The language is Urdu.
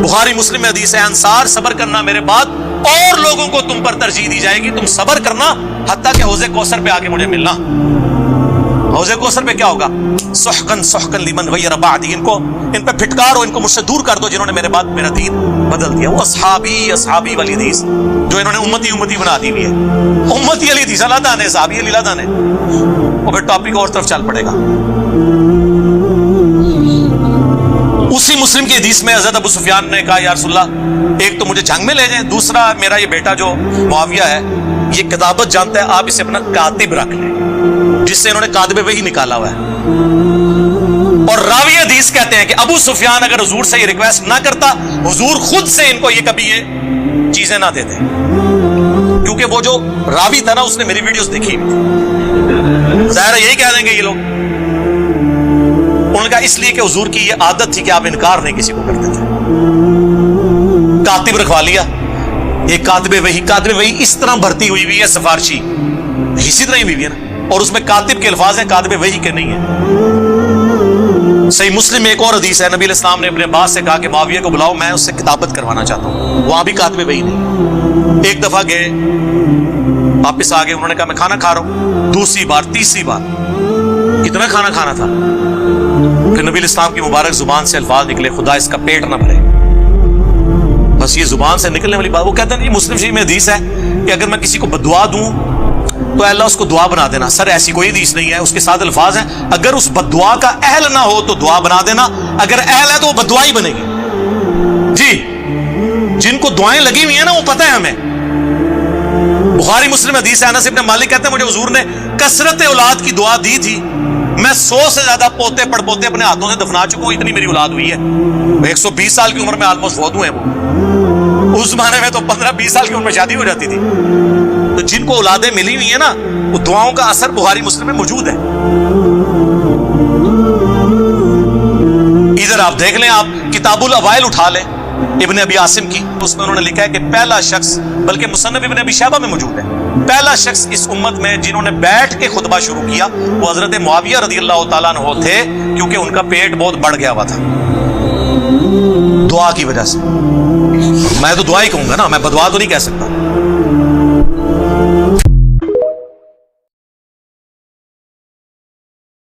بخاری مسلم میں حدیث ہے، انصار صبر کرنا میرے بعد اور لوگوں کو تم پر ترجیح دی جائے گی، تم صبر کرنا حتیٰ کہ حوض کوثر پہ آ کے مجھے ملنا۔ حوض کوثر پہ کیا ہوگا؟ سحقن سحقن لمن غیر بعدی، ان پہ پھٹکار ہو، ان کو مجھ سے دور کر دو جنہوں نے میرے بعد میرا دین بدل دیا۔ وہ اصحابی اصحابی والی حدیث جو انہوں نے امتی امتی بنا دی ہوئی ہے، امتی علی حدیث اللہ دانے، صحابی علی اللہ دانے، وہ پھر ٹاپک اور طرف چل پڑے گا۔ اسی مسلم کی حدیث میں حضرت ابو سفیان نے کہا یا رسول اللہ ایک تو مجھے جنگ میں لے جائیں، دوسرا میرا یہ بیٹا جو معاویہ ہے یہ کتابت جانتا ہے، آپ اسے اپنا کاتب رکھ لیں، جس سے انہوں نے کاتب وحی نکالا ہوا ہے۔ اور راوی حدیث کہتے ہیں کہ ابو سفیان اگر حضور سے یہ ریکویسٹ نہ کرتا، حضور خود سے ان کو یہ کبھی یہ چیزیں نہ دیتے، کیونکہ وہ جو راوی تھا نا اس نے میری ویڈیوز دیکھی، ظاہر ہے یہی کہہ دیں گے یہ لوگ۔ انہوں نے کہا اس لیے کہ حضور کی یہ عادت تھی کہ آپ انکار نہیں کسی کو کرتے تھے۔ کاتب رکھوا لیا، ایک کاتب وحی اس طرح بھرتی ہوئی ہے سفارشی، اسی طرح ہی ہوئی ہے نا، اور اس میں کاتب کے الفاظ ہیں، کاتب وحی کے نہیں ہیں۔ صحیح مسلم میں ایک اور حدیث ہے، نبی علیہ السلام نے اپنے عباس سے کہا کہ معاویہ کو بلاؤ، میں اس سے کتابت کروانا چاہتا ہوں، وہاں بھی کاتب وحی نہیں۔ ایک دفعہ گئے، واپس آ گئے، انہوں نے کہا میں کھانا کھا رہا ہوں، دوسری بار تیسری بار، کتنا کھانا کھانا تھا؟ پھر نبی علیہ السلام کی مبارک زبان سے الفاظ نکلے، خدا اس کا پیٹ نہ بھرے۔ بس یہ زبان سے نکلنے والی بات، وہ کہتے ہیں یہ مسلم شریف میں حدیث ہے کہ اگر میں کسی کو بددعا دوں تو اللہ اس کو دعا بنا دینا۔ سر ایسی کوئی حدیث نہیں ہے، اس کے ساتھ الفاظ ہیں اگر اس بددعا کا اہل نہ ہو تو دعا بنا دینا، اگر اہل ہے تو وہ بددعا ہی بنے گی۔ جی جن کو دعائیں لگی ہوئی ہیں نا وہ پتہ ہے ہمیں۔ بخاری مسلم حدیث ہے، انس ابن مالک کہتے ہیں مجھے حضور نے کثرت اولاد کی دعا دی تھی، میں 100 سے زیادہ پوتے پڑ پوتے اپنے ہاتھوں سے دفنا چکا ہوں، اتنی میری اولاد ہوئی ہے۔ 120 سال کی عمر میں آلموسٹ فوت ہوئے ہیں وہ، اس زمانے میں تو 15-20 سال کی عمر میں شادی ہو جاتی تھی۔ تو جن کو اولادیں ملی ہوئی ہیں نا وہ دعاؤں کا اثر بخاری مسلم میں موجود ہے۔ ادھر آپ دیکھ لیں، آپ کتاب الاوائل اٹھا لیں ابن ابی عاصم کی، اس میں انہوں نے لکھا ہے کہ پہلا شخص، بلکہ مصنف ابن ابی شیبہ میں موجود ہے، پہلا شخص اس امت میں جنہوں نے بیٹھ کے خطبہ شروع کیا وہ حضرت معاویہ رضی اللہ تعالیٰ عنہ تھے، کیونکہ ان کا پیٹ بہت بڑھ گیا ہوا تھا دعا کی وجہ سے۔ میں تو دعا ہی کہوں گا نا، میں بدعا تو نہیں کہہ سکتا۔